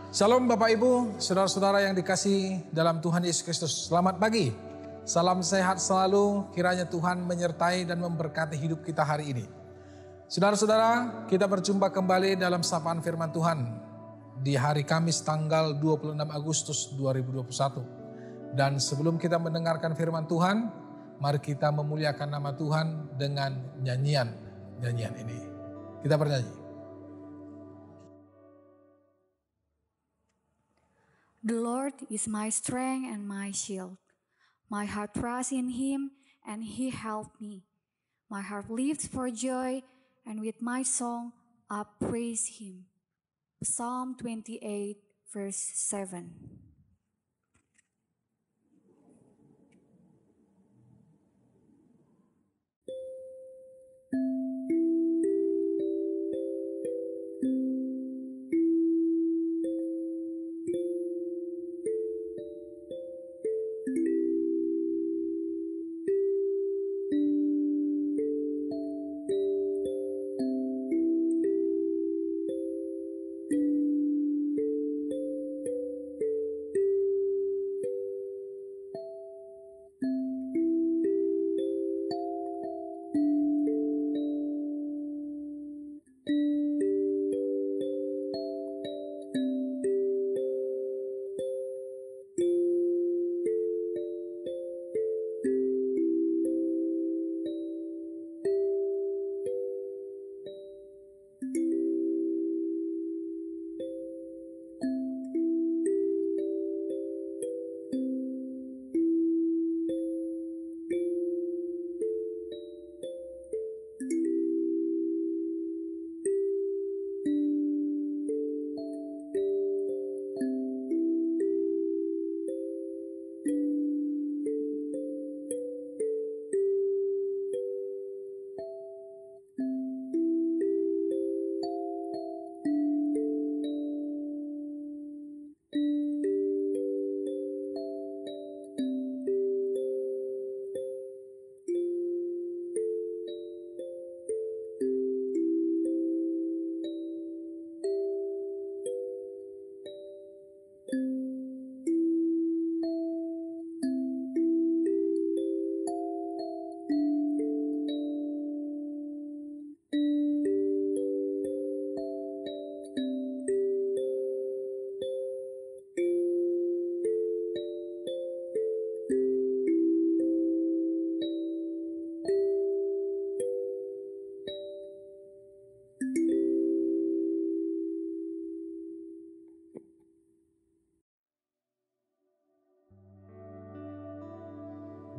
Shalom Bapak Ibu, saudara-saudara yang dikasihi dalam Tuhan Yesus Kristus. Selamat pagi, salam sehat selalu, kiranya Tuhan menyertai dan memberkati hidup kita hari ini. Saudara-saudara, kita berjumpa kembali dalam sapaan firman Tuhan di hari Kamis tanggal 26 Agustus 2021. Dan sebelum kita mendengarkan firman Tuhan, mari kita memuliakan nama Tuhan dengan nyanyian ini. Kita bernyanyi. The Lord is my strength and my shield. My heart trusts in Him, and He helped me. My heart leaps for joy, and with my song I praise Him. Psalm 28, verse 7.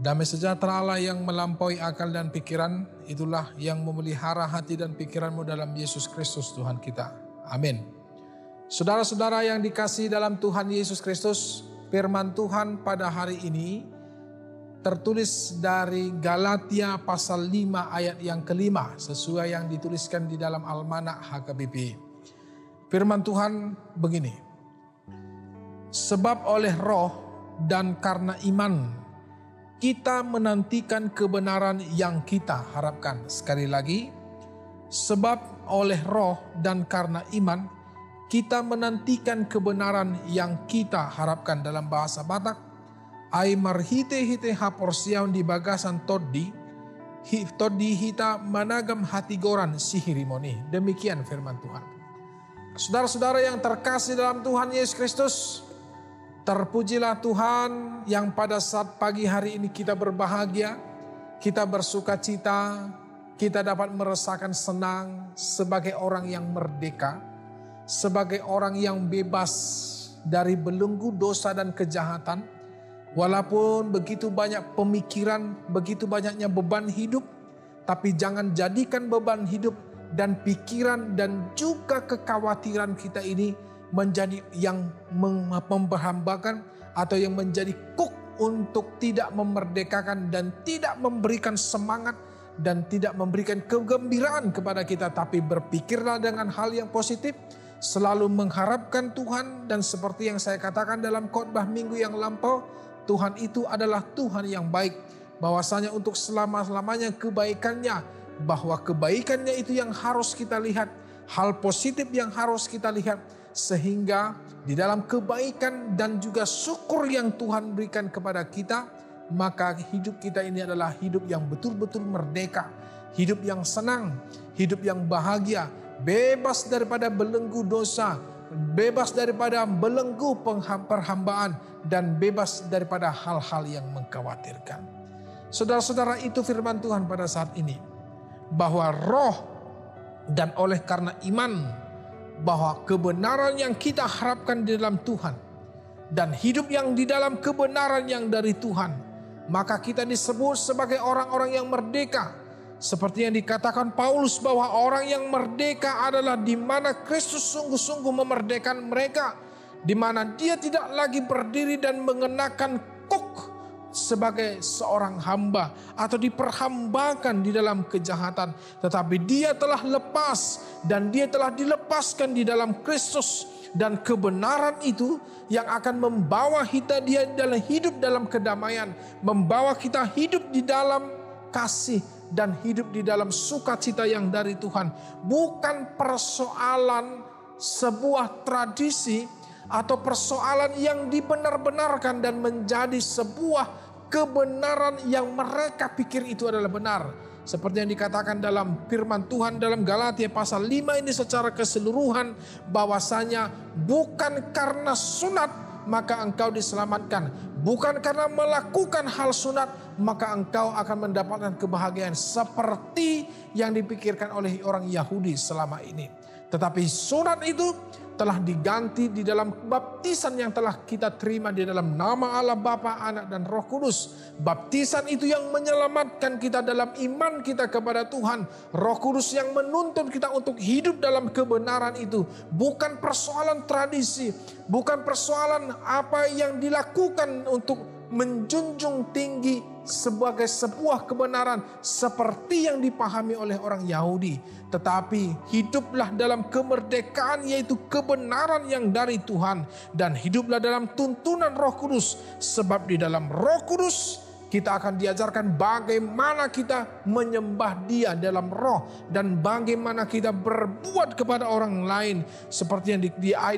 Damai sejahtera Allah yang melampaui akal dan pikiran, itulah yang memelihara hati dan pikiranmu dalam Yesus Kristus Tuhan kita. Amin. Saudara-saudara yang dikasihi dalam Tuhan Yesus Kristus, firman Tuhan pada hari ini tertulis dari Galatia pasal 5 ayat yang kelima, sesuai yang dituliskan di dalam Almanak HKBP. Firman Tuhan begini, sebab oleh roh dan karena iman, kita menantikan kebenaran yang kita harapkan. Sekali lagi, sebab oleh roh dan karena iman, kita menantikan kebenaran yang kita harapkan. Dalam bahasa Batak, ai marhite-hite haporsiaun di bagasan toddi hita managam hati goran sihirimoni. Demikian firman Tuhan. Saudara-saudara yang terkasih dalam Tuhan Yesus Kristus, terpujilah Tuhan yang pada saat pagi hari ini kita berbahagia, kita bersuka cita, kita dapat merasakan senang sebagai orang yang merdeka, sebagai orang yang bebas dari belenggu dosa dan kejahatan. Walaupun begitu banyak pemikiran, begitu banyaknya beban hidup, tapi jangan jadikan beban hidup dan pikiran dan juga kekhawatiran kita ini menjadi yang memperhambakan atau yang menjadi kuk untuk tidak memerdekakan dan tidak memberikan semangat dan tidak memberikan kegembiraan kepada kita. Tapi berpikirlah dengan hal yang positif, selalu mengharapkan Tuhan, dan seperti yang saya katakan dalam khotbah minggu yang lampau, Tuhan itu adalah Tuhan yang baik. Bahwasanya untuk selama-lamanya kebaikannya, bahwa kebaikannya itu yang harus kita lihat, hal positif yang harus kita lihat, sehingga di dalam kebaikan dan juga syukur yang Tuhan berikan kepada kita, maka hidup kita ini adalah hidup yang betul-betul merdeka, hidup yang senang, hidup yang bahagia, bebas daripada belenggu dosa, bebas daripada belenggu perhambaan, dan bebas daripada hal-hal yang mengkhawatirkan. Saudara-saudara, itu firman Tuhan pada saat ini, bahwa roh dan oleh karena iman, bahwa kebenaran yang kita harapkan di dalam Tuhan dan hidup yang di dalam kebenaran yang dari Tuhan, maka kita disebut sebagai orang-orang yang merdeka. Seperti yang dikatakan Paulus, bahwa orang yang merdeka adalah di mana Kristus sungguh-sungguh memerdekakan mereka, di mana dia tidak lagi berdiri dan mengenakan kuk sebagai seorang hamba atau diperhambakan di dalam kejahatan, tetapi dia telah lepas dan dia telah dilepaskan di dalam Kristus. Dan kebenaran itu yang akan membawa kita dia dalam hidup dalam kedamaian, membawa kita hidup di dalam kasih dan hidup di dalam sukacita yang dari Tuhan. Bukan persoalan sebuah tradisi atau persoalan yang dibenar-benarkan dan menjadi sebuah kebenaran yang mereka pikir itu adalah benar. Seperti yang dikatakan dalam firman Tuhan dalam Galatia pasal 5 ini secara keseluruhan, bahwasanya bukan karena sunat maka engkau diselamatkan, bukan karena melakukan hal sunat maka engkau akan mendapatkan kebahagiaan seperti yang dipikirkan oleh orang Yahudi selama ini. Tetapi sunat itu telah diganti di dalam baptisan yang telah kita terima di dalam nama Allah Bapa, Anak dan Roh Kudus. Baptisan itu yang menyelamatkan kita dalam iman kita kepada Tuhan. Roh Kudus yang menuntun kita untuk hidup dalam kebenaran itu. Bukan persoalan tradisi, bukan persoalan apa yang dilakukan untuk menjunjung tinggi sebagai sebuah kebenaran seperti yang dipahami oleh orang Yahudi, tetapi hiduplah dalam kemerdekaan, yaitu kebenaran yang dari Tuhan, dan hiduplah dalam tuntunan Roh Kudus, sebab di dalam Roh Kudus kita akan diajarkan bagaimana kita menyembah Dia dalam roh dan bagaimana kita berbuat kepada orang lain, seperti yang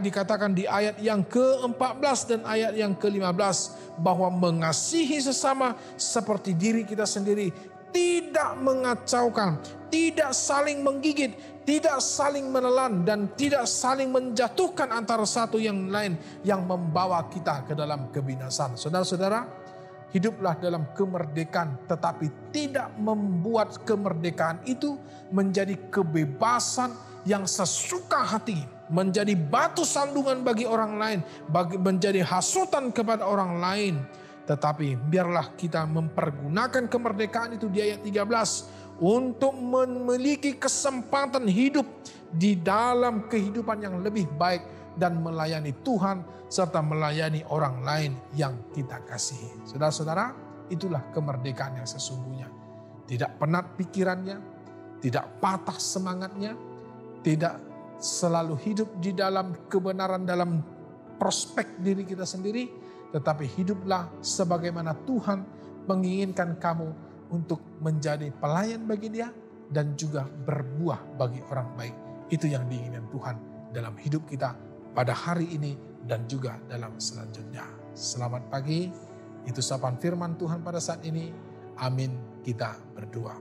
dikatakan di ayat yang ke-14 dan ayat yang ke-15, bahwa mengasihi sesama seperti diri kita sendiri, tidak mengacaukan, tidak saling menggigit, tidak saling menelan, dan tidak saling menjatuhkan antara satu yang lain yang membawa kita ke dalam kebinasan. Saudara-saudara, hiduplah dalam kemerdekaan, tetapi tidak membuat kemerdekaan itu menjadi kebebasan yang sesuka hati, menjadi batu sandungan bagi orang lain, menjadi hasutan kepada orang lain. Tetapi biarlah kita mempergunakan kemerdekaan itu di ayat 13 untuk memiliki kesempatan hidup di dalam kehidupan yang lebih baik dan melayani Tuhan serta melayani orang lain yang kita kasihi. Saudara-saudara, itulah kemerdekaan yang sesungguhnya. Tidak penat pikirannya, tidak patah semangatnya, tidak selalu hidup di dalam kebenaran dalam prospek diri kita sendiri, tetapi hiduplah sebagaimana Tuhan menginginkan kamu untuk menjadi pelayan bagi Dia dan juga berbuah bagi orang baik. Itu yang diinginkan Tuhan dalam hidup kita pada hari ini dan juga dalam selanjutnya. Selamat pagi, itu sapaan firman Tuhan pada saat ini. Amin, kita berdoa.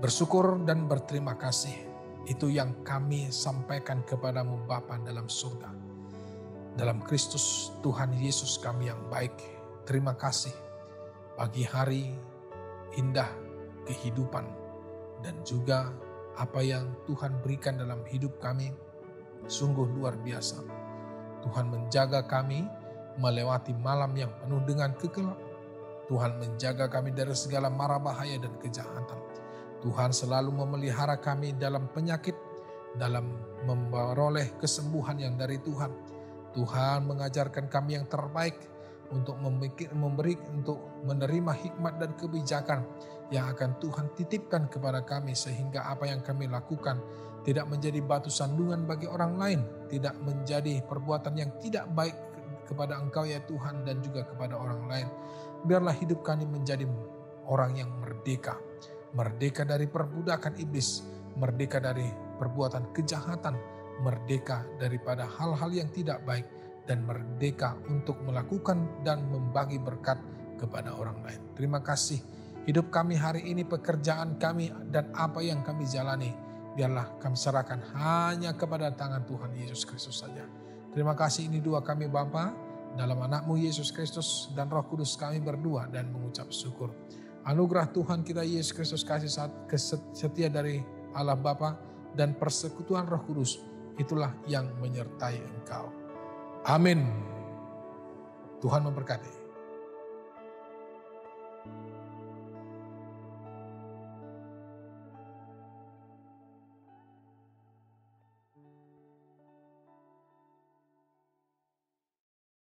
Bersyukur dan berterima kasih, itu yang kami sampaikan kepadamu Bapa dalam surga. Dalam Kristus Tuhan Yesus kami yang baik, terima kasih pagi hari indah kehidupan dan juga apa yang Tuhan berikan dalam hidup kami. Sungguh luar biasa. Tuhan menjaga kami melewati malam yang penuh dengan kegelap. Tuhan menjaga kami dari segala mara bahaya dan kejahatan. Tuhan selalu memelihara kami dalam penyakit, dalam memperoleh kesembuhan yang dari Tuhan. Tuhan mengajarkan kami yang terbaik untuk untuk menerima hikmat dan kebijakan yang akan Tuhan titipkan kepada kami, sehingga apa yang kami lakukan tidak menjadi batu sandungan bagi orang lain, tidak menjadi perbuatan yang tidak baik kepada Engkau ya Tuhan dan juga kepada orang lain. Biarlah hidup kami menjadi orang yang merdeka. Merdeka dari perbudakan iblis, merdeka dari perbuatan kejahatan, merdeka daripada hal-hal yang tidak baik, dan merdeka untuk melakukan dan membagi berkat kepada orang lain. Terima kasih. Hidup kami hari ini, pekerjaan kami, dan apa yang kami jalani, biarlah kami serahkan hanya kepada tangan Tuhan Yesus Kristus saja. Terima kasih, ini doa kami Bapa, dalam anak-Mu Yesus Kristus dan Roh Kudus kami berdua dan mengucap syukur. Anugerah Tuhan kita Yesus Kristus, kasih setia dari Allah Bapa dan persekutuan Roh Kudus, itulah yang menyertai engkau. Amin. Tuhan memberkati.